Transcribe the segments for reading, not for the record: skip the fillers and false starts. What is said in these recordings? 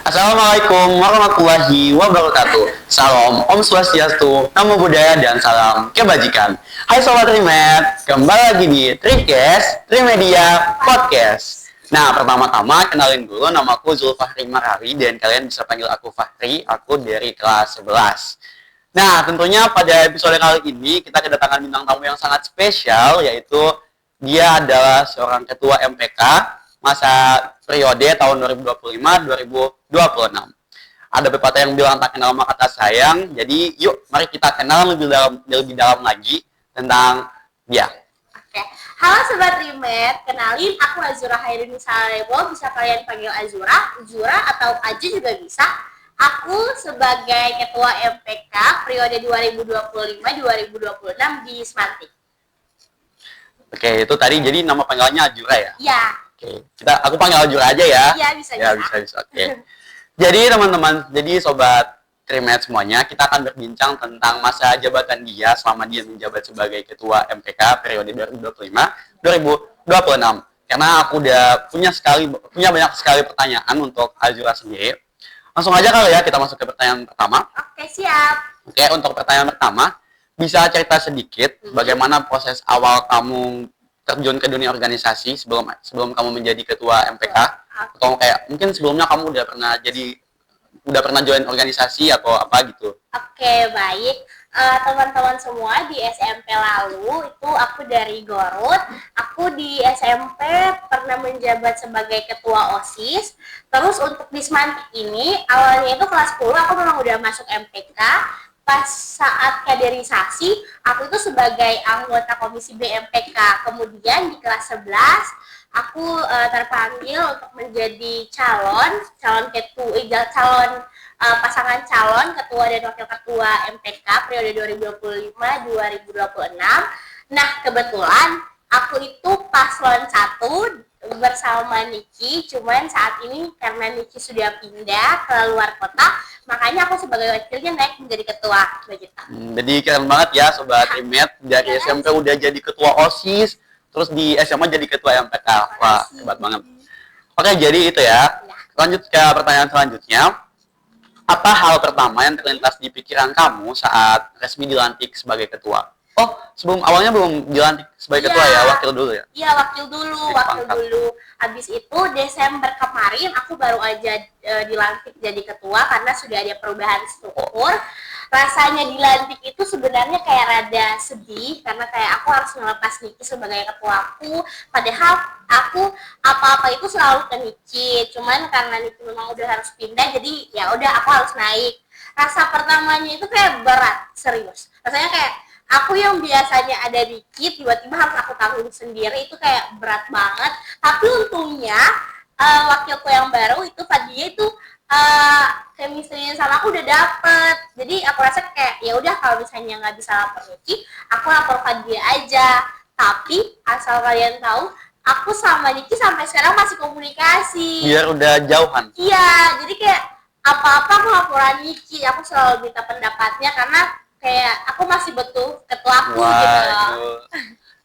Assalamualaikum warahmatullahi wabarakatuh. Salam Om Swastiastu, Namo Buddhaya, dan salam kebajikan. Hai Sobat Trimed, kembali lagi di Trikes Trimedia Podcast. Nah, pertama-tama kenalin dulu, nama aku Zulfahri Marari dan kalian bisa panggil aku Fahri, aku dari kelas 11. Nah, tentunya pada episode kali ini kita kedatangan bintang tamu yang sangat spesial, yaitu dia adalah seorang ketua MPK masa periode tahun 2025-2026. Ada pepatah yang bilang tak kenal maka tak sayang. Jadi yuk mari kita kenal lebih dalam lagi tentang dia. Oke. Halo Sobat Rimet, kenalin aku Azura Hairini Salebo, bisa kalian panggil Azura, Zura atau Aji juga bisa. Aku sebagai Ketua MPK periode 2025-2026 di Semantik. Oke, itu tadi jadi nama panggilannya Azura ya? Iya. Oke, aku panggil Azura aja ya. Iya, bisa. Ya, bisa. Oke. Jadi teman-teman, Sobat Trimed semuanya, kita akan berbincang tentang masa jabatan dia selama dia menjabat sebagai Ketua MPK periode 2025-2026. Karena aku udah punya banyak sekali pertanyaan untuk Azura sendiri. Langsung aja kali ya kita masuk ke pertanyaan pertama. Oke, siap. Oke, untuk pertanyaan pertama, bisa cerita sedikit bagaimana proses awal kamu terjun ke dunia organisasi sebelum kamu menjadi ketua MPK, atau kayak mungkin sebelumnya kamu udah pernah join organisasi atau apa gitu. Oke, baik. Teman-teman semua, di SMP lalu itu aku dari Gorut. Aku di SMP pernah menjabat sebagai ketua OSIS. Terus untuk di Semantik ini awalnya itu kelas 10 aku memang udah masuk MPK. Pas saat kaderisasi, aku itu sebagai anggota komisi BMPK. Kemudian di kelas 11, aku terpanggil untuk menjadi calon pasangan calon ketua dan wakil ketua MPK periode 2025-2026. Nah, kebetulan aku itu paslon 1 bersama Niki, cuman saat ini karena Niki sudah pindah ke luar kota, makanya aku sebagai wakilnya naik menjadi ketua begitu. Jadi keren banget ya Sobat Trimed, dari SMP udah jadi ketua OSIS, terus di SMA jadi ketua MPK. Wah, hebat banget. Oke, jadi itu ya. Lanjut ke pertanyaan selanjutnya. Apa hal pertama yang terlintas di pikiran kamu saat resmi dilantik sebagai ketua? Oh, awalnya belum dilantik sebagai ketua ya, wakil dulu ya? Iya, wakil dulu. Habis itu Desember kemarin aku baru aja dilantik jadi ketua karena sudah ada perubahan struktur. Rasanya dilantik itu sebenarnya kayak rada sedih karena kayak aku harus ngelepas Niki sebagai ketuaku, padahal aku apa-apa itu selalu ke Niki. Cuman karena Niki memang udah harus pindah, jadi ya udah aku harus naik. Rasa pertamanya itu kayak berat, serius. Rasanya kayak aku yang biasanya ada dikit, tiba-tiba harus aku tanggung sendiri, itu kayak berat banget. Tapi untungnya wakilku yang baru itu Fadia itu chemistry sama aku udah dapet. Jadi aku rasa kayak ya udah kalau misalnya nggak bisa lapor Niki, aku lapor Fadia aja. Tapi asal kalian tahu, aku sama Niki sampai sekarang masih komunikasi. Biar udah jauhan. Iya, jadi kayak apa-apa aku laporan Niki, aku selalu minta pendapatnya karena kayak aku masih butuh ketuaku gitu loh.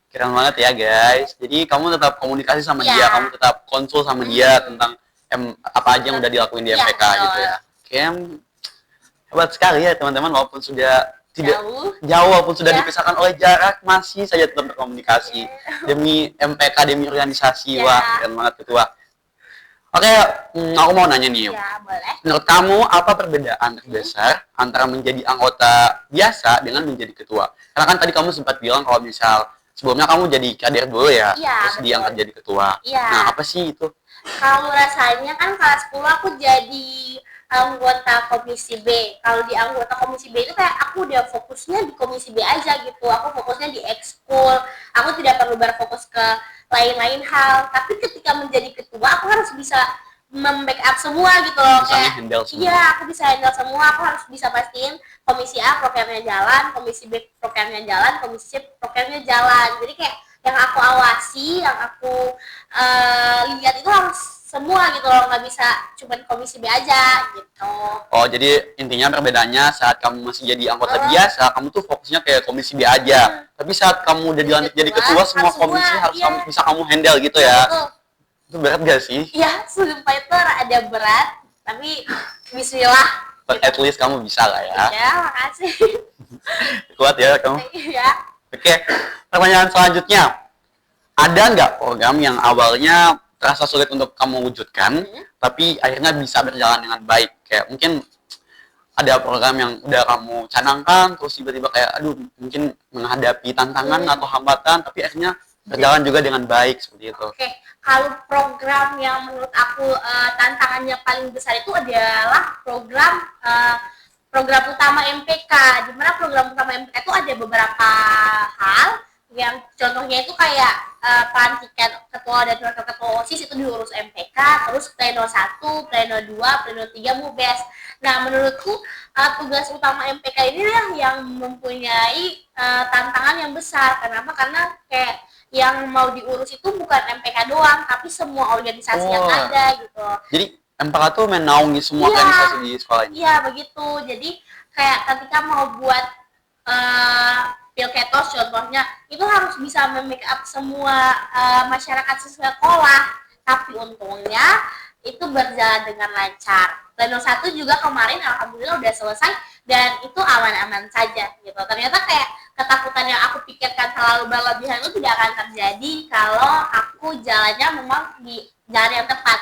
Keren banget ya guys. Jadi kamu tetap komunikasi sama dia, kamu tetap konsul sama dia tentang apa aja yang udah dilakuin di MPK gitu ya. Kayak hebat sekali ya teman-teman, walaupun sudah jauh walaupun sudah dipisahkan oleh jarak, masih saja tetap berkomunikasi demi MPK, demi organisasi. Wah, keren banget ketua. Oke, aku mau nanya nih. Ya, boleh. Menurut kamu apa perbedaan terbesar antara menjadi anggota biasa dengan menjadi ketua? Karena kan tadi kamu sempat bilang kalau misal sebelumnya kamu jadi kader dulu ya, terus diangkat jadi ketua. Nah, apa sih itu? Kalau rasanya kan kelas 10 aku jadi anggota komisi B. Kalau di anggota komisi B itu kayak aku udah fokusnya di komisi B aja gitu. Aku fokusnya di ekskul. Aku tidak perlu berfokus ke lain-lain hal. Tapi ketika menjadi ketua, aku harus bisa membackup semua gitu loh. Iya, aku bisa handle semua. Aku harus bisa pastiin komisi A programnya jalan, komisi B programnya jalan, komisi C programnya jalan. Jadi kayak yang aku awasi, yang aku lihat itu harus semua gitu loh, nggak bisa cuma komisi B aja gitu. Oh, jadi intinya perbedaannya saat kamu masih jadi anggota biasa, kamu tuh fokusnya kayak komisi B aja. Tapi saat kamu udah dilantik jadi ketua, semua komisi harus bisa kamu handle gitu ya. Itu berat gak sih? Iya, sumpah itu ada berat. Tapi Bismillah. But at least kamu bisa lah ya. Ya, makasih. Kuat ya kamu. Iya. Oke, pertanyaan selanjutnya. Ada nggak program yang awalnya terasa sulit untuk kamu wujudkan, tapi akhirnya bisa berjalan dengan baik? Kayak mungkin ada program yang udah kamu canangkan, terus tiba-tiba kayak, aduh, mungkin menghadapi tantangan atau hambatan, tapi akhirnya berjalan juga dengan baik, seperti itu. Oke, kalau program yang menurut aku tantangannya paling besar itu adalah program utama MPK. Di mana program utama MPK itu ada beberapa hal yang contohnya itu kayak pelantikan ketua dan wakil ketua OSIS itu diurus MPK, terus pleno 1, pleno 2, pleno 3 MUBES. Nah, menurutku tugas utama MPK ini yang mempunyai tantangan yang besar. Kenapa? Karena kayak yang mau diurus itu bukan MPK doang, tapi semua organisasi yang ada gitu. Jadi MPK tuh menaungi semua organisasi di sekolah ini? Iya, begitu. Jadi kayak ketika mau buat Pilketos contohnya, itu harus bisa make up semua masyarakat sekolah. Tapi untungnya itu berjalan dengan lancar. Pleno 1 juga kemarin alhamdulillah udah selesai dan itu aman-aman saja gitu. Ternyata kayak ketakutan yang aku pikirkan terlalu berlebihan itu tidak akan terjadi kalau aku jalannya memang di jalan yang tepat.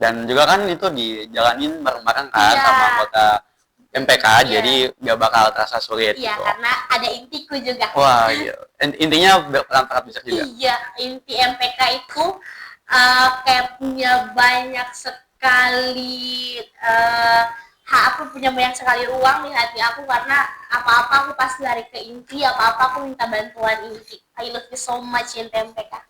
Dan juga kan itu dijalanin bareng-bareng kan sama anggota MPK, jadi nggak bakal terasa sulit. Iya, gitu. karena ada intiku juga. Wah, iya. Intinya berperan sangat besar juga. Iya, inti MPK itu kayak punya banyak sekali aku punya banyak sekali ruang di hati aku, karena apa-apa aku pasti lari ke inti, apa-apa aku minta bantuan inti. I love you so much inti MPK.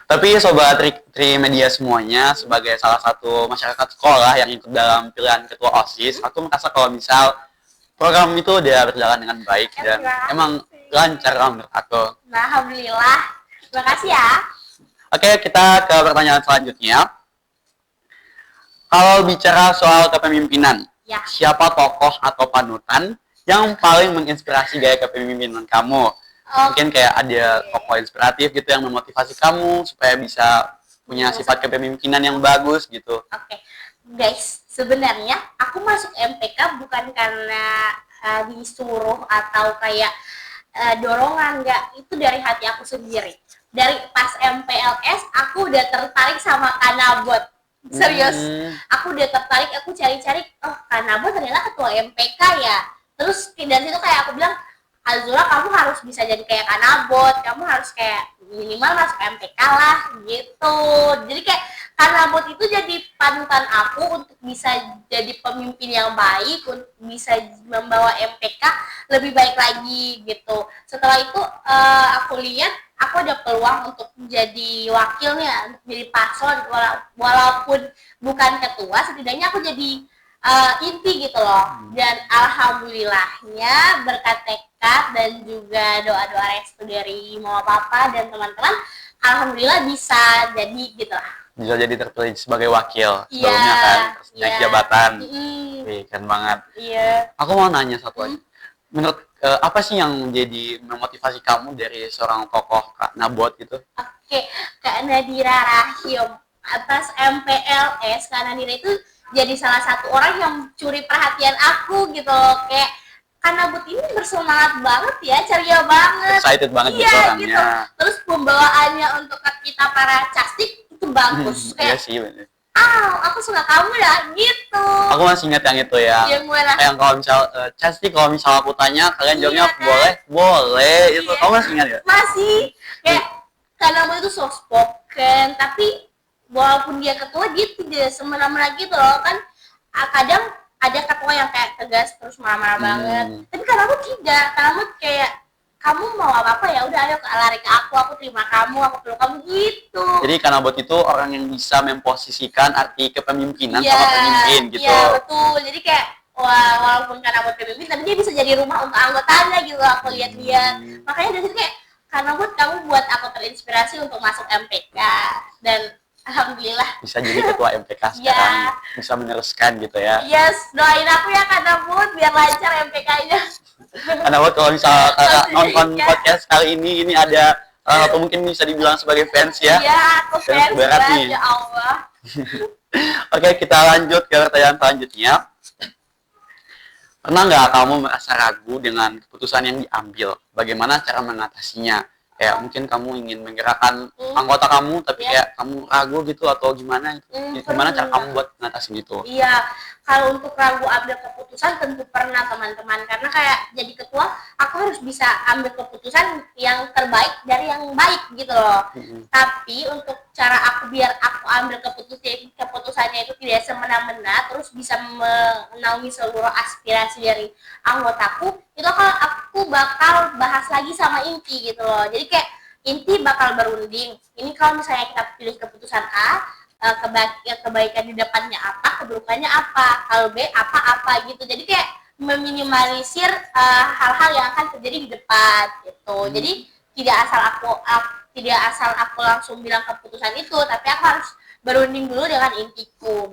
Tapi Sobat Trimedia semuanya, sebagai salah satu masyarakat sekolah yang ikut dalam pilihan ketua OSIS, aku merasa kalau misal program itu udah berjalan dengan baik dan emang lancar menurut aku. Nah, alhamdulillah. Terima kasih ya. Oke, kita ke pertanyaan selanjutnya. Kalau bicara soal kepemimpinan, siapa tokoh atau panutan yang paling menginspirasi gaya kepemimpinan kamu? Mungkin kayak ada tokoh inspiratif gitu yang memotivasi kamu supaya bisa punya sifat kepemimpinan yang bagus gitu. Oke, guys, sebenarnya aku masuk MPK bukan karena disuruh atau kayak dorongan, enggak. Itu dari hati aku sendiri. Dari pas MPLS aku udah tertarik sama Kanabot. Serius, aku udah tertarik, aku cari-cari, oh Kanabot ternyata ketua MPK ya. Terus dari situ kayak aku bilang, Azura, kamu harus bisa jadi kayak Kanabot, kamu harus kayak minimal masuk MPK lah gitu. Jadi kayak Kanabot itu jadi panutan aku untuk bisa jadi pemimpin yang baik, untuk bisa membawa MPK lebih baik lagi gitu. Setelah itu aku lihat aku ada peluang untuk menjadi wakilnya, untuk jadi paslon, walaupun bukan ketua, setidaknya aku jadi inti gitu loh. Dan alhamdulillahnya berkat tekad dan juga doa-doa restu dari mama papa dan teman-teman, alhamdulillah bisa jadi gitu lah. Bisa jadi terpilih sebagai wakil sebelumnya kan, naik jabatan. Wih, keren banget. Iya. Aku mau nanya satu lagi. Menurut apa sih yang jadi memotivasi kamu dari seorang tokoh Kak Nabot gitu? Oke, Kak Nadira Rahim. Atas MPLS, Kak Nadira itu jadi salah satu orang yang curi perhatian aku gitu loh. Kayak Kanabut ini bersemangat banget ya, ceria banget, excited banget gitu orangnya gitu. Terus pembawaannya untuk kita para castik itu bagus. Iya sih bener. Aku suka kamu ya gitu. Aku masih ingat yang itu ya. Yang kalau misal castik, kalau misal aku tanya kalian jawabnya boleh itu. Kamu masih ingat ya? Masih. Kayak Kanabut itu soft spoken, tapi walaupun dia ketua, dia tidak semena-mena gitu loh kan. Kadang ada ketua yang kayak tegas terus marah-marah banget, tapi karena aku tidak, karena aku kayak kamu mau apa-apa ya udah ayo lari ke aku terima kamu, aku peluk kamu gitu. Jadi Kanabot itu orang yang bisa memposisikan arti kepemimpinan sama pemimpin gitu. Iya betul, jadi kayak walaupun Kanabot pemimpin, tapi dia bisa jadi rumah untuk anggotanya gitu, aku lihat-lihat. Makanya dari situ kayak Kanabot, kamu buat aku terinspirasi untuk masuk MPK dan alhamdulillah bisa jadi ketua MPK sekarang, bisa meneruskan gitu ya. Yes, doain aku ya Kanabot biar lancar MPK-nya. Kanabot, kalau misal nonton podcast kali ini ada atau mungkin bisa dibilang sebagai fans ya. Iya, aku fans berat nih. Ya Allah. Oke, kita lanjut ke pertanyaan selanjutnya. Pernah nggak kamu merasa ragu dengan keputusan yang diambil? Bagaimana cara mengatasinya? Kayak mungkin kamu ingin menggerakkan anggota kamu, tapi Iya. kayak kamu ragu gitu atau gimana? Gimana cara Pernah. kamu buat ngatasin itu? Iya, kalau untuk ragu ambil keputusan tentu pernah teman-teman, karena kayak jadi ketua aku harus bisa ambil keputusan yang terbaik dari yang baik gitu loh. Tapi untuk cara aku biar aku ambil keputusannya itu tidak semena-mena, terus bisa menaungi seluruh aspirasi dari anggotaku, itu aku bakal bahas lagi sama inti gitu loh. Jadi kayak inti bakal berunding. Ini kalau misalnya kita pilih keputusan A, kebaikan di depannya apa, keburukannya apa, kalau B apa gitu. Jadi kayak meminimalisir hal-hal yang akan terjadi di depan gitu. Jadi tidak asal aku langsung bilang keputusan itu, tapi aku harus berunding dulu dengan intiku.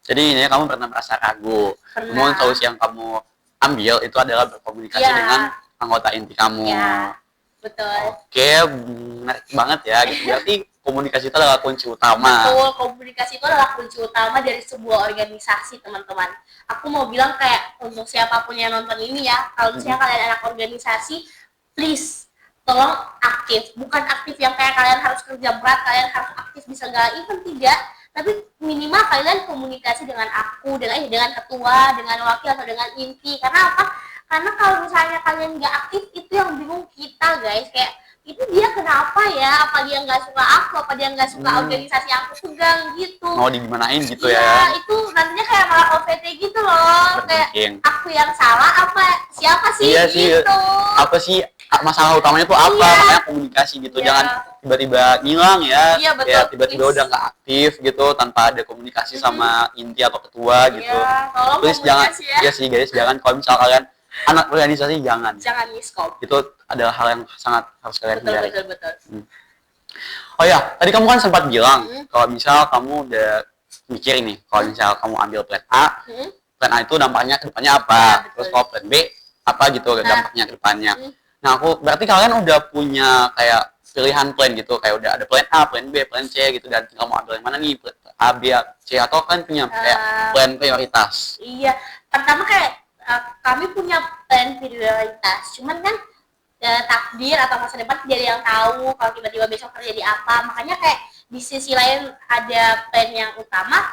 Jadi ini kamu pernah merasa ragu. Pernah. Namun solusi yang kamu ambil itu adalah berkomunikasi Ya. dengan anggota inti kamu. Ya, betul. Oke, menarik banget ya. Gitu. Berarti komunikasi itu adalah kunci utama. Betul, komunikasi itu adalah kunci utama dari sebuah organisasi, teman-teman. Aku mau bilang kayak untuk siapapun yang nonton ini ya, kalau misalnya kalian anak organisasi, please tolong aktif. Bukan aktif yang kayak kalian harus kerja berat, kalian harus aktif di segala event, tidak. Tapi minimal kalian komunikasi dengan aku, dengan ketua, dengan wakil atau dengan inti. Karena apa? Karena kalau misalnya kalian nggak aktif, itu yang bingung kita, guys. Kayak itu dia kenapa ya, apa dia nggak suka aku, apa dia nggak suka organisasi aku pegang gitu. Mau digimanain gitu ya. Ya. Itu nantinya kayak malah OVT gitu loh. Kayak aku yang salah apa siapa sih iya gitu. Apa sih masalah utamanya tuh apa? Iya. Makanya komunikasi gitu. Iya. Jangan tiba-tiba ngilang ya. Iya, betul. Ya tiba-tiba udah nggak aktif gitu tanpa ada komunikasi sama inti atau ketua gitu. Iya, tolong Terus jangan komunikasi ya. iya sih guys, jangan kalau misal kalian anak organisasi jangan miskom. itu adalah hal yang sangat harus kalian hindari. Betul. Oh ya, tadi kamu kan sempat bilang kalau misal kamu udah mikir nih, kalau misal kamu ambil plan A, plan A itu dampaknya ke depannya apa, Ya, terus kalau plan B apa gitu dampaknya ke depannya. Nah, berarti kalian udah punya kayak pilihan plan gitu, kayak udah ada plan A, plan B, plan C gitu, dan tinggal mau ambil yang mana nih, plan A, B, C, atau kan punya kayak plan prioritas. Iya, pertama kayak kami punya plan prioritas, cuman kan takdir atau masa depan tidak ada yang tahu kalau tiba-tiba besok terjadi apa. Makanya kayak di sisi lain ada plan yang utama,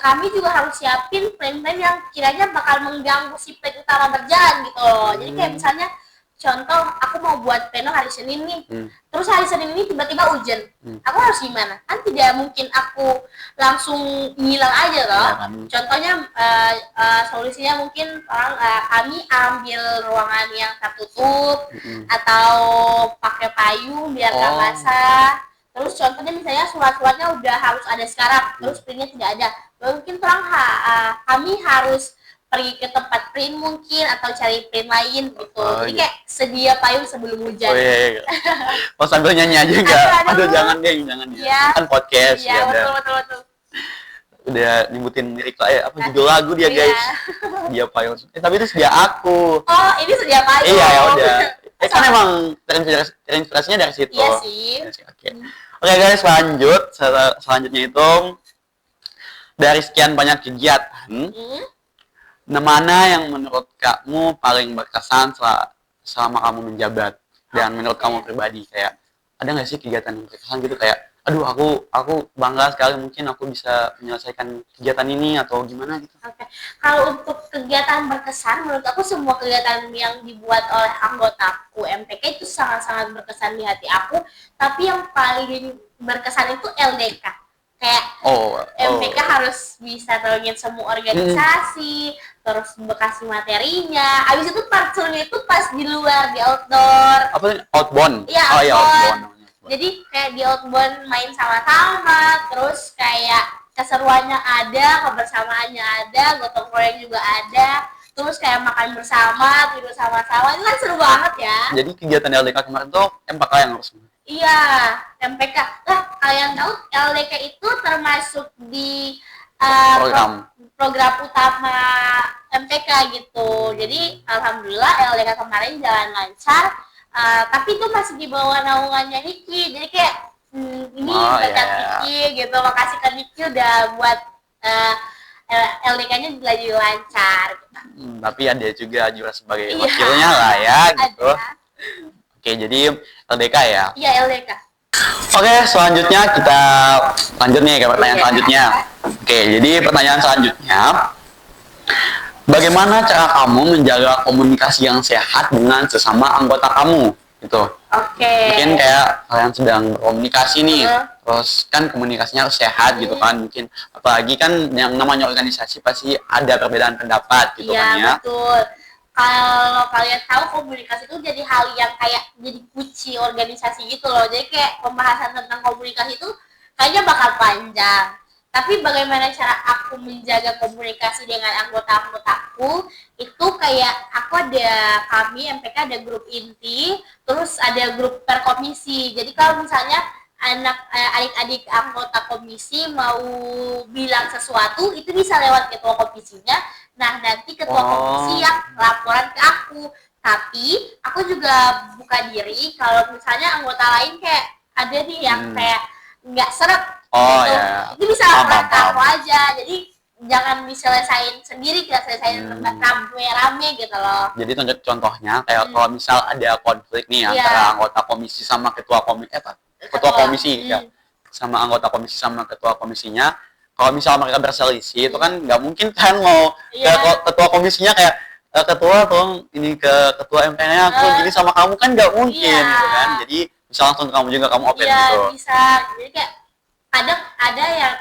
kami juga harus siapin plan-plan yang kiranya bakal mengganggu si plan utama berjalan gitu loh. Jadi kayak misalnya contoh aku mau buat panel hari Senin nih, terus hari Senin ini tiba-tiba hujan, aku harus gimana? Kan tidak mungkin aku langsung ngilang aja loh. Contohnya solusinya mungkin kami ambil ruangan yang tertutup atau pakai payung biar nggak basah. Terus contohnya misalnya surat-suratnya udah harus ada sekarang, terus printnya tidak ada, mungkin kami harus pergi ke tempat print mungkin atau cari print lain gitu. Jadi kayak sedia payung sebelum hujan. Iya. Mau sambil nyanyi aja enggak? Aduh jangan deh, jangan. Iya. Kan podcast ya. Iya, betul. Udah nyebutin lirik lah ya, apa judul lagu dia guys. Dia payung. Tapi itu sedia aku. Oh, ini sedia payung. Iya, ya udah. Kan emang terinspirasinya dari situ. Iya sih. Oke guys, lanjut. Selanjutnya itu dari sekian banyak kegiatan, mana yang menurut kamu paling berkesan selama kamu menjabat dan menurut kamu pribadi, kayak ada nggak sih kegiatan yang berkesan gitu, kayak aduh aku bangga sekali mungkin aku bisa menyelesaikan kegiatan ini atau gimana gitu. Oke. Kalau untuk kegiatan berkesan, menurut aku semua kegiatan yang dibuat oleh anggotaku MPK itu sangat-sangat berkesan di hati aku, tapi yang paling berkesan itu LDK. Kayak MPK harus bisa tolongin semua organisasi, terus bekasi materinya. Abis itu part serunya itu pas di luar, di outdoor. Apa sih? Outbound? Iya, outbound. Jadi kayak di outbound main sama-sama, terus kayak keseruannya ada, kebersamaannya ada, gotong royong juga ada, terus kayak makan bersama, tidur sama-sama, itu kan seru banget ya. Jadi kegiatan LDK kemarin tuh MPK yang harus. Iya, MPK. Lah, kalian tahu LDK itu termasuk di program utama MPK gitu. Jadi alhamdulillah LDK kemarin jalan lancar, tapi itu masih di bawah naungannya Niki. Jadi kayak ini berkat Niki gitu. Makasih ke Niki udah buat eh, LDK-nya lagi lancar gitu. Tapi ada juga Ajura sebagai Iya. wakilnya lah ya gitu. Ada. Oke, jadi LDK ya. Iya, LDK. Oke, selanjutnya kita lanjut nih ke pertanyaan Oke. selanjutnya. Oke, jadi pertanyaan selanjutnya, bagaimana cara kamu menjaga komunikasi yang sehat dengan sesama anggota kamu? Gitu. Oke. Mungkin kayak kalian sedang berkomunikasi nih, Heeh. terus kan komunikasinya harus sehat gitu kan. Mungkin apalagi kan yang namanya organisasi pasti ada perbedaan pendapat gitu Iya, kan ya. betul. Kalau kalian tahu komunikasi itu jadi hal yang kayak jadi kunci organisasi gitu loh. Jadi kayak pembahasan tentang komunikasi itu kayaknya bakal panjang. Tapi bagaimana cara aku menjaga komunikasi dengan anggota-anggotaku itu kayak kami MPK ada grup inti, terus ada grup per komisi. Jadi kalau misalnya adik-adik anggota komisi mau bilang sesuatu itu bisa lewat ketua komisinya. Nah, nanti ketua komisi yang laporan ke aku. Tapi aku juga buka diri kalau misalnya anggota lain kayak ada nih yang kayak nggak seret gitu. Ya. Itu bisa laporan ke aku aja. Jadi jangan diselesain sendiri, kita selesain rame-rame gitu loh. Jadi contohnya kayak kalau misal ada konflik nih antara anggota komisi sama ketua komisi ya, sama anggota komisi sama ketua komisinya. Kalau misal mereka berselisih itu kan nggak mungkin kan mau ketua komisinya kayak ketua tolong ini ke ketua MPK-nya aku gini sama kamu kan nggak mungkin gitu kan. Jadi bisa langsung kamu juga kamu open gitu. Iya, bisa. Jadi kayak kadang ada yang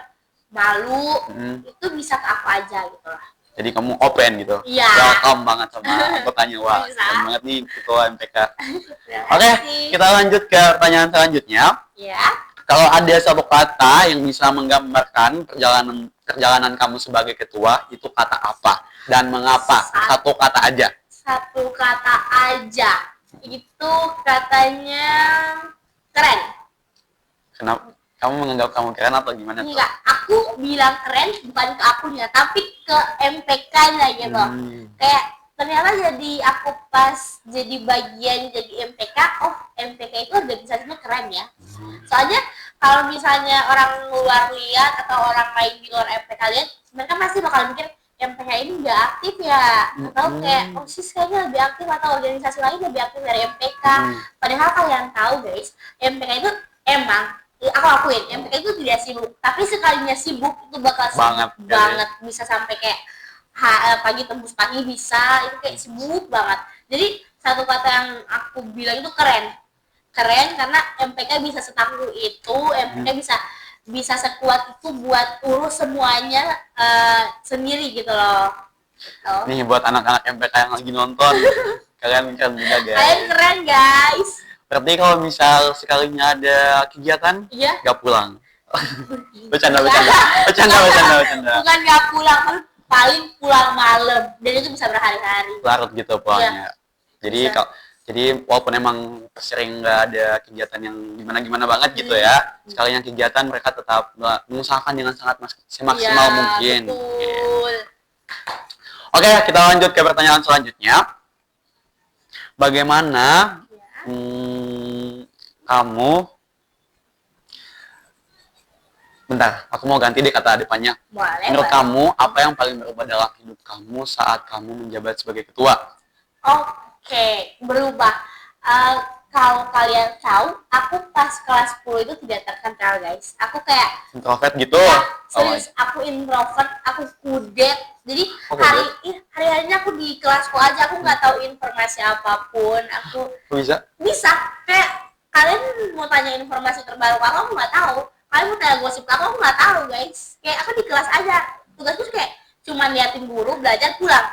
malu itu bisa ke aku aja gitu lah. Jadi kamu open gitu. Iya. Welcome banget sama anggotanya. Wah, keren banget nih ketua MPK. Oke, kita lanjut ke pertanyaan selanjutnya. Ya. Kalau ada satu kata yang bisa menggambarkan perjalanan kamu sebagai ketua, itu kata apa dan mengapa? Satu kata aja. Satu kata aja. Itu katanya keren. Kenapa? Kamu menganggap kamu keren atau gimana? Enggak, aku bilang keren bukan ke akunya, tapi ke MPK-nya gitu. Kayak ternyata jadi aku pas jadi bagian jadi MPK, oh MPK itu organisasinya keren ya. Soalnya kalau misalnya orang luar lihat atau orang lain di luar MPK lihat, mereka pasti bakal mikir MPK ini nggak aktif ya, atau kayak OSIS kayaknya lebih aktif atau organisasi lain lebih aktif dari MPK. Padahal kalian tahu guys, MPK itu emang aku akuin MPK itu tidak sibuk, tapi sekalinya sibuk itu bakal sibuk banget, bisa sampai kayak pagi tembus pagi bisa, itu kayak sibuk banget. Jadi satu kata yang aku bilang itu keren karena MPK bisa setangguh itu, MPK bisa sekuat itu buat urus semuanya sendiri gitu loh. Gitu. Nih buat anak-anak MPK yang lagi nonton, kalian keren juga guys. Kalian keren guys. Berarti kalau misal sekalinya ada kegiatan, nggak pulang. Bercanda. Bukan nggak pulang, paling pulang malam, dan itu bisa berhari-hari. Larut gitu pulangnya. Jadi walaupun emang sering nggak ada kegiatan yang gimana-gimana banget gitu ya, sekalinya kegiatan mereka tetap mengusahakan dengan sangat semaksimal mungkin. Betul. Oke, kita lanjut ke pertanyaan selanjutnya. Bagaimana kamu? Bentar, aku mau ganti deh kata depannya. Menurut kamu, apa yang paling berubah dalam hidup kamu saat kamu menjabat sebagai ketua? Oke, berubah. Kalau kalian tahu, aku pas kelas 10 itu tidak terkenal guys. Aku kayak introvert gitu. Serius, aku introvert, aku kudet. Jadi hari-harinya aku di kelasku aja, aku nggak tahu informasi apapun. Aku bisa kayak kalian mau tanya informasi terbaru aku nggak tahu. Kalian mau tanya gosip aku nggak tahu guys. Kayak aku di kelas aja, tugasku kayak cuma liatin guru, belajar, pulang.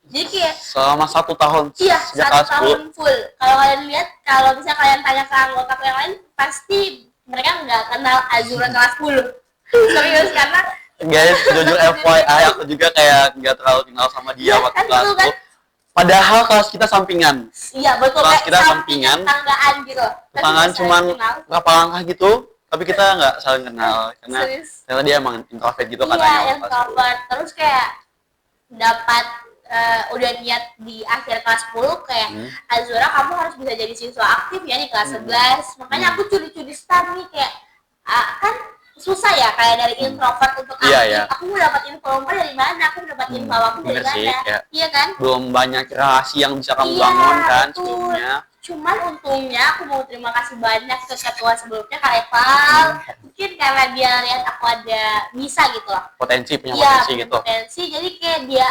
Jadi kayak selama 1 tahun. Iya, 1 tahun full. Kalau kalian lihat, kalau misalnya kalian tanya ke anggota yang lain, pasti mereka nggak kenal Azura kelas 10. Serius, karena guys, jujur FYI, aku juga kayak nggak terlalu kenal sama dia waktu kelas 10. Padahal kelas kita sampingan. Iya, betul. Kelas kita sampingan. Tetanggaan gitu. Tetanggaan cuman berapa langkah gitu, tapi kita nggak saling kenal. Karena ternyata dia emang introvert gitu katanya. Iya, introvert. Terus kayak dapat udah niat di akhir kelas 10 kayak Azura kamu harus bisa jadi siswa aktif ya di kelas 11. Makanya aku curi-curi start nih kayak kan susah ya, kayak dari introvert untuk aktif. Iya. Aku mau dapat info lompat dari mana? Aku mau dapat info aku dari Bener sih, mana? ya. Iya kan? Belum banyak relasi yang bisa kamu Iya, bangun kan betul. sebelumnya. Cuman untungnya aku mau terima kasih banyak ke ketua sebelumnya Kak Eval. Mungkin karena dia lihat aku ada bisa gitu loh. Punya Iya, potensi punya gitu. potensi. Jadi kayak dia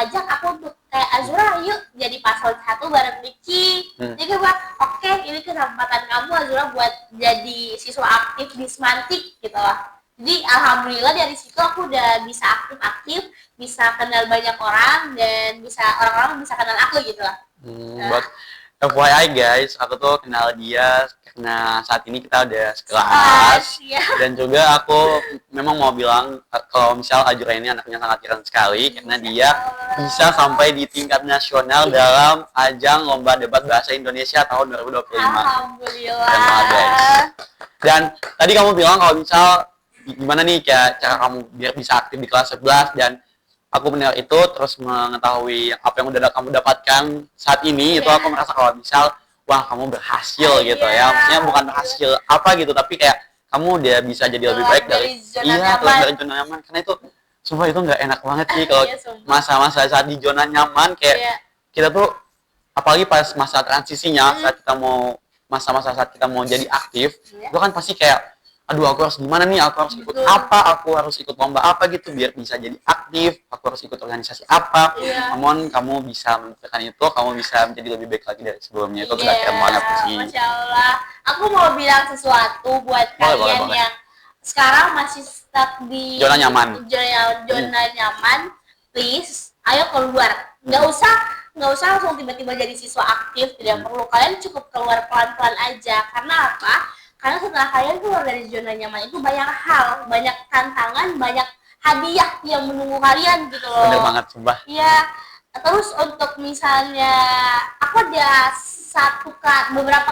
ajak aku untuk kayak Azura yuk jadi paslon 1 bareng Miki. Jadi gue bilang, oke, ini kesempatan kamu Azura buat jadi siswa aktif di Semantik gitu loh. Jadi alhamdulillah dari situ aku udah bisa aktif, bisa kenal banyak orang dan bisa orang-orang bisa kenal aku gitu loh. Buat FYI guys, aku tuh kenal dia karena saat ini kita udah sekelas. Iya. Dan juga aku memang mau bilang kalau misal Azura ini anaknya sangat keren sekali karena dia bisa sampai di tingkat nasional dalam ajang lomba debat bahasa Indonesia tahun 2025. Alhamdulillah. Keren banget guys. Dan tadi kamu bilang kalau misal gimana nih kayak cara kamu biar bisa aktif di kelas 11 dan aku mendengar itu terus mengetahui apa yang udah kamu dapatkan saat ini itu aku merasa kalau misal wah kamu berhasil gitu ya, maksudnya bukan berhasil apa gitu tapi kayak kamu udah bisa jadi lebih baik dari keluar dari zona nyaman karena itu sumpah itu nggak enak banget sih kalau masa-masa saat di zona nyaman kayak kita tuh apalagi pas masa transisinya saat kita mau masa-masa saat kita mau jadi aktif itu kan pasti kayak aduh aku harus gimana nih, aku harus ikut apa, aku harus ikut lomba apa gitu biar bisa jadi aktif, aku harus ikut organisasi apa. Namun kamu bisa menentukan itu, kamu bisa menjadi lebih baik lagi dari sebelumnya. Itu udah keren banget sih. Masya Allah. Aku mau bilang sesuatu buat kalian yang sekarang masih stuck di zona nyaman. Zona nyaman, please, ayo keluar. Nggak usah langsung tiba-tiba jadi siswa aktif, tidak perlu. Kalian cukup keluar pelan-pelan aja. Karena apa? Karena setelah kalian keluar dari zona nyaman itu banyak hal, banyak tantangan, banyak hadiah yang menunggu kalian gitu loh. Bener banget, sumpah. Iya. Terus untuk misalnya aku ada beberapa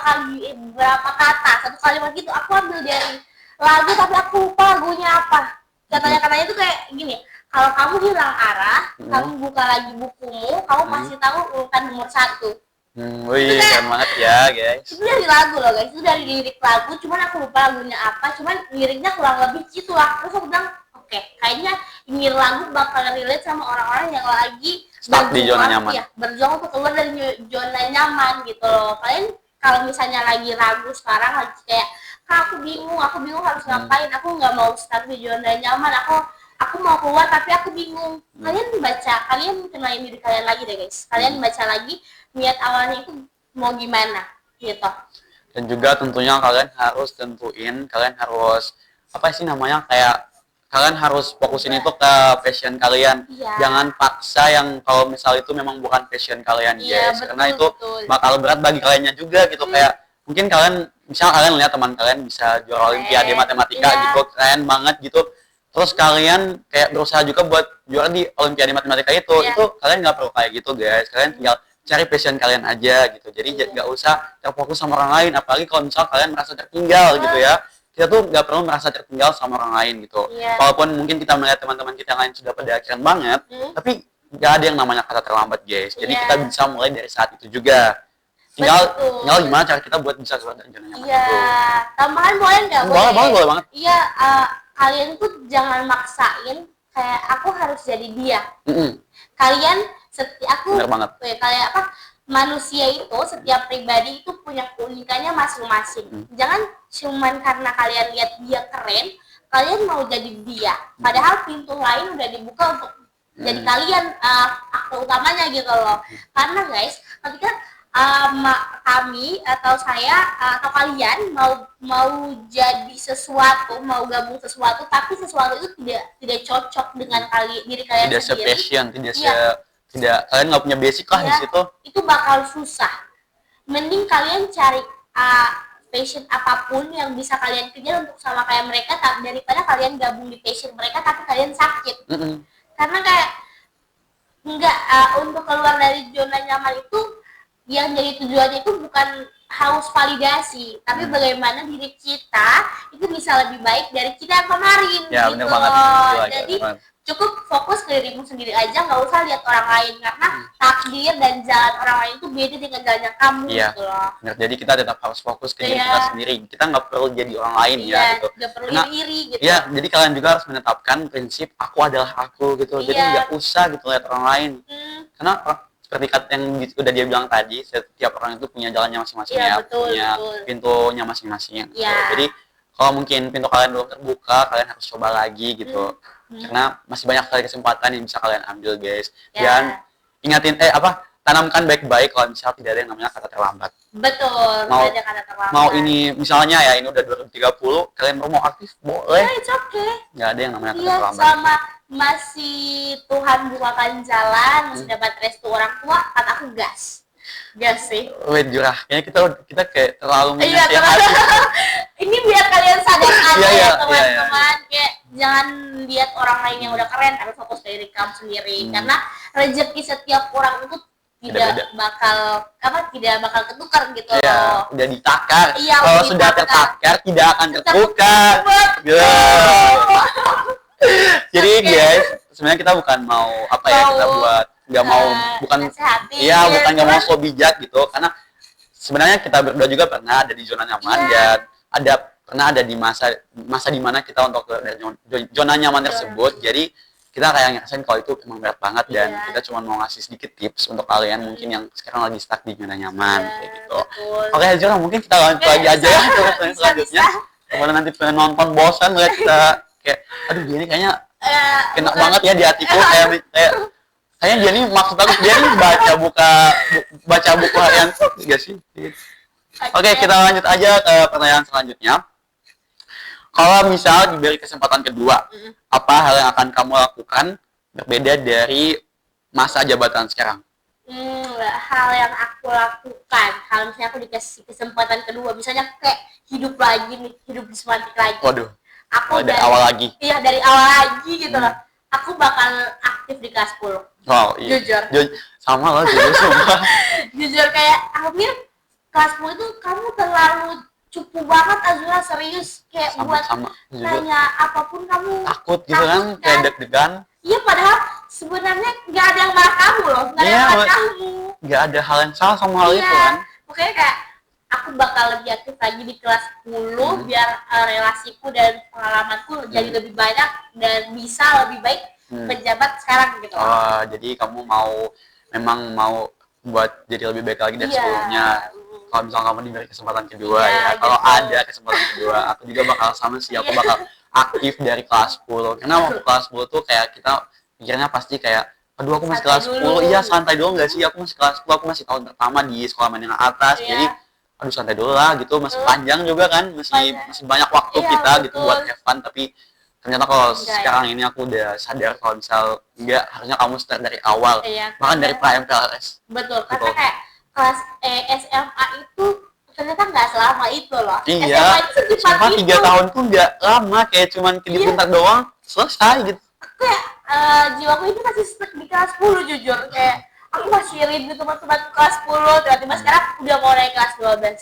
kata, satu kalimat gitu aku ambil dari lagu tapi aku lupa lagunya apa. Katanya itu kayak gini, kalau kamu hilang arah, kamu buka lagi bukumu, kamu pasti tahu urutan nomor 1. Wih, keren banget ya guys. Itu dari lagu loh guys, itu dari lirik lagu, cuman aku lupa lagunya apa, cuman liriknya kurang lebih gitu lah. Terus aku bilang, oke, kayaknya ini lagu bakal relate sama orang-orang yang lagi stuck di zona nyaman. Ya, berjuang untuk keluar dari zona nyaman gitu loh. Kalian kalau misalnya lagi ragu sekarang, lagi kayak, Kak, aku bingung harus ngapain, aku nggak mau stuck di zona nyaman, aku mau keluar tapi aku bingung. Kalian kenalin diri kalian lagi deh guys. Kalian baca lagi niat awalnya itu mau gimana gitu. Dan juga tentunya kalian harus kalian harus apa sih namanya kayak kalian harus fokusin itu ke passion kalian. Jangan paksa yang kalau misal itu memang bukan passion kalian guys. Karena itu bakal berat bagi kaliannya juga gitu kayak mungkin kalian lihat teman kalian bisa juara olimpiade matematika gitu keren banget gitu. Terus kalian kayak berusaha juga buat juara di olimpiade matematika itu kalian nggak perlu kayak gitu guys. Kalian tinggal cari passion kalian aja gitu. Jadi nggak usah terfokus sama orang lain. Apalagi kalau misal kalian merasa tertinggal gitu ya. Kita tuh nggak perlu merasa tertinggal sama orang lain gitu. Walaupun mungkin kita melihat teman-teman kita yang lain sudah pada keren banget, tapi nggak ada yang namanya kata terlambat guys. Jadi kita bisa mulai dari saat itu juga. Tinggal gimana cara kita buat bisa keluar dari zona nyaman itu. Tambahan boleh nggak? Boleh banget. Iya, kalian tuh jangan maksain kayak aku harus jadi dia. Kalian kayak manusia itu setiap pribadi itu punya keunikannya masing-masing. Jangan cuman karena kalian lihat dia keren, kalian mau jadi dia. Padahal pintu lain udah dibuka untuk jadi kalian aktor utamanya gitu loh. Karena guys, ketika kami atau saya atau kalian mau jadi sesuatu, mau gabung sesuatu, tapi sesuatu itu tidak cocok dengan diri kalian tidak sendiri. Tidak kalian nggak punya basic lah di situ. Itu bakal susah. Mending kalian cari passion apapun yang bisa kalian kejar untuk sama kayak mereka, daripada kalian gabung di passion mereka tapi kalian sakit. Karena kayak untuk keluar dari zona nyaman itu yang jadi tujuannya itu bukan haus validasi, tapi bagaimana diri kita itu bisa lebih baik dari kita yang kemarin Ya, gitu bener banget. loh. Gila, Jadi gila. cukup fokus ke dirimu sendiri aja, nggak usah lihat orang lain, karena takdir dan jalan orang lain itu beda dengan jalannya kamu Iya. gitu loh. Bener, jadi kita tetap harus fokus ke diri Iya. kita sendiri. Kita nggak perlu jadi orang lain ya Iya, gitu. nggak perlu Karena- iri gitu. Ya, jadi kalian juga harus menetapkan prinsip aku adalah aku gitu. Jadi Iya. nggak usah gitu lihat orang lain. Hmm, Karena seperti kata yang udah dia bilang tadi, setiap orang itu punya jalannya masing-masing Iya, ya, betul, punya betul. pintunya masing-masing. Gitu. Iya. Jadi kalau mungkin pintu kalian belum terbuka, kalian harus coba lagi gitu. Karena masih banyak sekali kesempatan yang bisa kalian ambil, guys. Ya. Dan ingatin tanamkan baik-baik kalau misalnya tidak ada yang namanya kata terlambat. betul, Mau- nggak ada kata terlambat. Mau ini misalnya ya ini udah 2030, kalian baru mau aktif boleh. Ya, it's okay. Nggak ada yang namanya kata Iya, terlambat. sama masih Tuhan bukakan jalan, masih dapat restu orang tua, kataku gas. Gas sih. Wait, Jurah, kayaknya kita kayak terlalu Iya, menasihati. ini biar kalian sadar aja Iya, ya iya, teman-teman. Kayak jangan lihat orang lain yang udah keren, tapi fokus ke diri kamu sendiri. Karena rezeki setiap orang itu Beda-beda. tidak bakal ketukar gitu Iya, loh. udah ditakar. Iya, Kalau udah sudah ditakar. tertakar tidak akan tertukar. Ya. Jadi Oke. guys, sebenarnya kita bukan mau kita buat nggak mau bukan nasehatin, iya bukan nggak mau cuman- so bijak gitu, karena sebenarnya kita berdua juga pernah ada di zona nyaman Iya. dan pernah ada di masa dimana kita untuk dari zona nyaman tersebut. Jadi kita kayak ngerasain kalau itu emang berat banget dan Iya. kita cuma mau ngasih sedikit tips untuk kalian mungkin yang sekarang lagi stuck di zona nyaman Iya, kayak gitu. betul. Oke, Jura, mungkin kita lanjut Oke, lagi aja ya ke pertanyaan bisa, selanjutnya. Kalau nanti pengen nonton bosan lihat kita kayak aduh dia ini kayaknya kena Bukan- banget ya di hatiku kayak kayaknya dia ini maksud aku dia ini baca buku harian gak sih? Oke, kita lanjut aja ke pertanyaan selanjutnya. Kalau misal diberi kesempatan kedua, apa hal yang akan kamu lakukan berbeda dari masa jabatan sekarang? Hal yang aku lakukan kalau misalnya aku dikasih kesempatan kedua, misalnya kayak hidup lagi nih, hidup di semantik lagi, Waduh, aku dari awal lagi. iya dari awal lagi gitu loh, aku bakal aktif di kelas 10. Wow, iya. Jujur. Sama lah, jujur semua. Jujur kayak Amir, kelas 10 itu kamu terlalu cupu banget Azura, serius kayak buat Sama, jujur. nanya apapun kamu Takut gitu kan, kayak deg-degan. Iya, padahal sebenarnya nggak ada yang marah kamu loh, nggak ada Iya, yang marah Mbak. kamu. Nggak ada hal yang salah sama hal itu kan. Makanya kayak aku bakal lebih aktif lagi di kelas 10 biar relasiku dan pengalamanku jadi lebih banyak dan bisa lebih baik pejabat sekarang gitu. Oh, jadi kamu memang mau buat jadi lebih baik lagi dari Iya. sebelumnya. Kalau misalnya kamu diberi kesempatan kedua Iya, ya. Kalau gitu. ada kesempatan kedua, aku juga bakal sama sih. Aku bakal aktif dari kelas 10. Karena waktu kelas 10 tuh kayak kita pikirnya pasti kayak aduh aku masih Santai kelas 10, dulu. iya santai dulu nggak sih, aku masih kelas 10, aku masih tahun pertama di sekolah menengah atas, Iya. jadi aduh santai dulu lah gitu, masih panjang juga kan, masih banyak waktu Iya, kita gitu betul. buat have fun, tapi ternyata kalau Enggak, ya. sekarang ini aku udah sadar kalau misal enggak, harusnya kamu start dari awal, Iya, bahkan dari karena- pra-MPLS. Betul, karena Betul. kayak kelas SMA itu ternyata nggak selama itu loh. SMA Iya, itu secepat selama 3 itu. tahun tuh nggak lama, kayak cuman kedip Iya. bentar doang, selesai gitu. Kayak jiwaku ini masih stuck di kelas 10 jujur, kayak aku masih rindu teman-teman kelas 10, tiba-tiba sekarang udah mau naik kelas 12.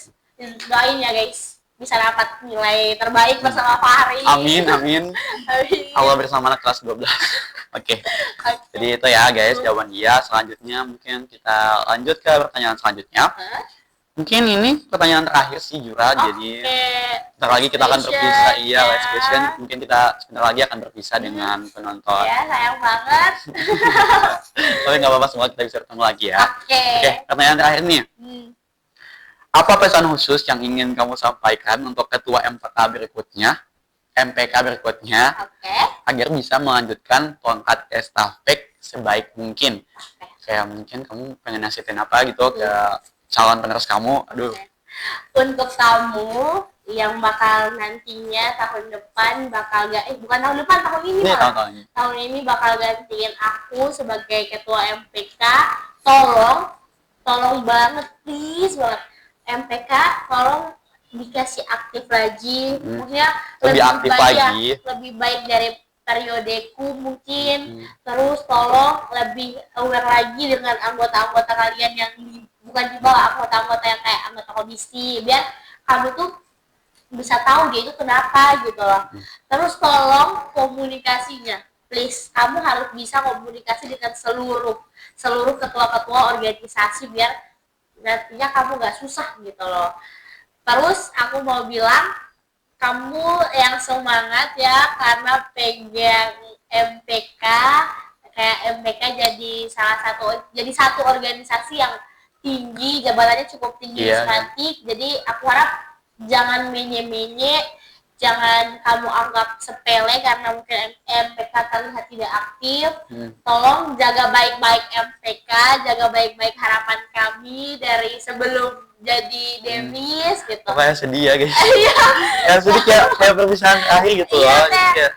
Doain ya guys, bisa dapat nilai terbaik bersama Fahri. Amin, amin. Amin. Allah bersama anak kelas 12. Oke. Oke. Jadi itu ya guys jawaban dia. Selanjutnya mungkin kita lanjut ke pertanyaan selanjutnya. Hah? Mungkin ini pertanyaan terakhir sih Jura. Jadi Oke. sebentar lagi kita akan Last berpisah. question, Iya, ya. last question. Mungkin kita sebentar lagi akan berpisah dengan penonton. Ya, sayang banget. Tapi nggak apa-apa, semoga kita bisa ketemu lagi ya. Oke. Oke, pertanyaan terakhir nih. Hmm. Apa pesan khusus yang ingin kamu sampaikan untuk ketua MPK berikutnya Oke. agar bisa melanjutkan tongkat estafet sebaik mungkin? Oke. Kayak mungkin kamu pengen nasihatin apa gitu ke calon penerus kamu? Aduh, Untuk kamu yang bakal nantinya tahun depan bukan tahun depan, tahun ini ini malah. tahun-tahun ini. Tahun ini bakal gantiin aku sebagai ketua MPK. Tolong banget, please banget. MPK tolong dikasih aktif lagi, maksudnya Lebih aktif baik, lagi. lebih baik dari periodeku mungkin. Terus tolong lebih aware lagi dengan anggota-anggota kalian yang bukan di bawah anggota-anggota yang kayak anggota komisi, biar kamu tuh bisa tahu dia itu kenapa gitu loh. Terus tolong komunikasinya, please, kamu harus bisa komunikasi dengan seluruh ketua-ketua organisasi biar nantinya kamu nggak susah gitu loh. Terus aku mau bilang, kamu yang semangat ya karena pegang MPK, kayak MPK jadi satu organisasi yang tinggi, jabatannya cukup tinggi nanti. Jadi aku harap jangan menye-menye, jangan kamu anggap sepele karena mungkin MPK terlihat tidak aktif. Tolong jaga baik-baik MPK, jaga baik-baik harapan kami dari sebelum jadi Demis gitu. Kayak sedih ya guys. Kayak sedih kayak perpisahan akhir gitu loh.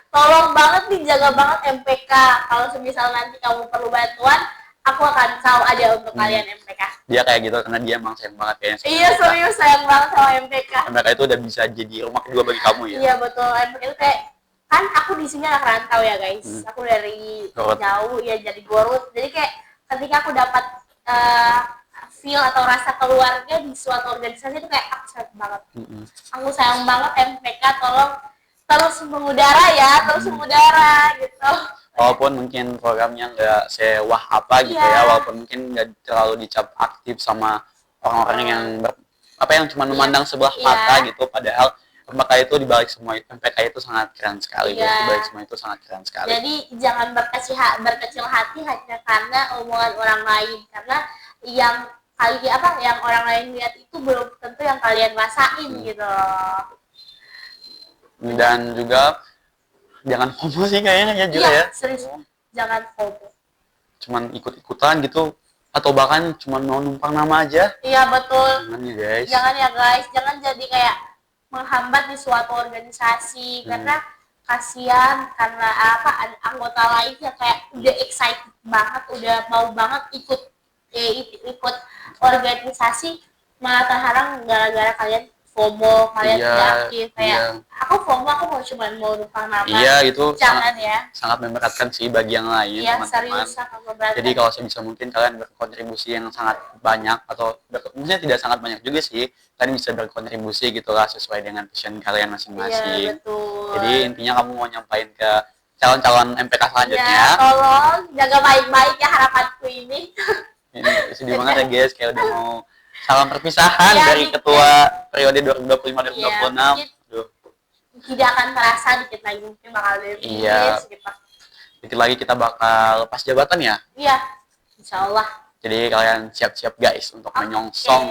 Tolong banget nih, jaga banget MPK. Kalau semisal nanti kamu perlu bantuan, aku akan selalu ada untuk kalian MPK. Dia kayak gitu karena dia emang sayang banget kayaknya. Iya serius sayang banget sama MPK. MPK itu udah bisa jadi rumah kedua bagi kamu ya. Iya betul, MPK itu kayak, kan aku di sini anak rantau ya guys. Aku dari jauh ya, dari Garut. Jadi kayak ketika aku dapat feel atau rasa keluarga di suatu organisasi itu kayak aku sayang banget. Aku sayang banget MPK, tolong terus mengudara ya, terus mengudara gitu. Walaupun mungkin programnya nggak sewah apa gitu ya, walaupun mungkin nggak terlalu dicap aktif sama orang-orang yang yang cuma memandang sebelah mata gitu, padahal MPK itu dibalik semua itu, MPK itu sangat keren sekali, dibalik semua itu sangat keren sekali. Jadi jangan berkecil hati hanya karena omongan orang lain, karena yang orang lain lihat itu belum tentu yang kalian rasain gitu. Dan juga jangan FOMO sih kayaknya ya juga ya. Serius, jangan FOMO. Cuman ikut-ikutan gitu, atau bahkan cuma mau numpang nama aja. Iya betul. Jangan ya guys. Jangan jadi kayak menghambat di suatu organisasi, karena kasihan, karena anggota lain yang kayak udah excited banget, udah mau banget ikut organisasi, malah terhalang gara-gara kalian FOMO, kalian tidak aktif. Kayak aku FOMO, aku mau numpang nama. Iya, itu jangan sangat memberatkan sih bagi yang lain, teman-teman. Jadi kalau sebisa mungkin kalian berkontribusi yang sangat banyak, atau maksudnya tidak sangat banyak juga sih, kalian bisa berkontribusi gitulah sesuai dengan passion kalian masing-masing. Iya, betul. Jadi intinya kamu mau nyampain ke calon-calon MPK selanjutnya. Ya, tolong jaga baik-baik ya harapanku ini. Ini sedih banget ya guys, kayak udah mau salam perpisahan dari ketua periode 2025-2026. Tidak akan terasa, dikit lagi mungkin bakal Demis gitu. Dikit lagi kita bakal lepas jabatan ya? Iya, insya Allah. Jadi kalian siap-siap guys untuk menyongsong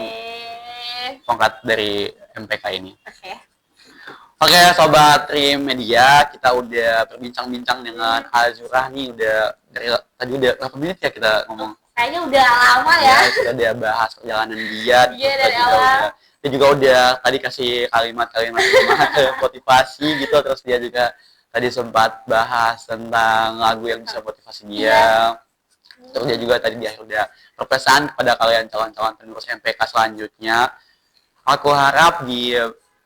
tongkat dari MPK ini. Oke, Sobat Trimedia, kita udah berbincang-bincang dengan Azurah nih, tadi udah berapa menit ya kita ngomong? Kayaknya udah lama ya. Kita udah bahas perjalanan dia. Iya, dari awal. Dia juga udah tadi kasih kalimat-kalimat motivasi gitu, terus dia juga tadi sempat bahas tentang lagu yang bisa motivasi dia. Terus dia juga tadi udah berpesan kepada kalian calon-calon penerus MPK selanjutnya. Aku harap di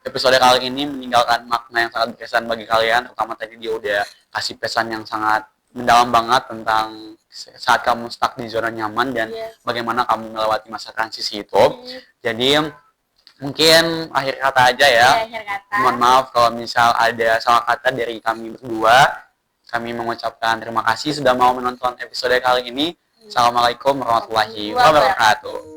episode kali ini meninggalkan makna yang sangat berkesan bagi kalian, terutama tadi dia udah kasih pesan yang sangat mendalam banget tentang saat kamu stuck di zona nyaman dan bagaimana kamu melewati masa transisi itu. Jadi mungkin akhir kata aja ya. Mohon maaf kalau misal ada salah kata dari kami berdua. Kami mengucapkan terima kasih sudah mau menonton episode kali ini. Assalamualaikum warahmatullahi wabarakatuh.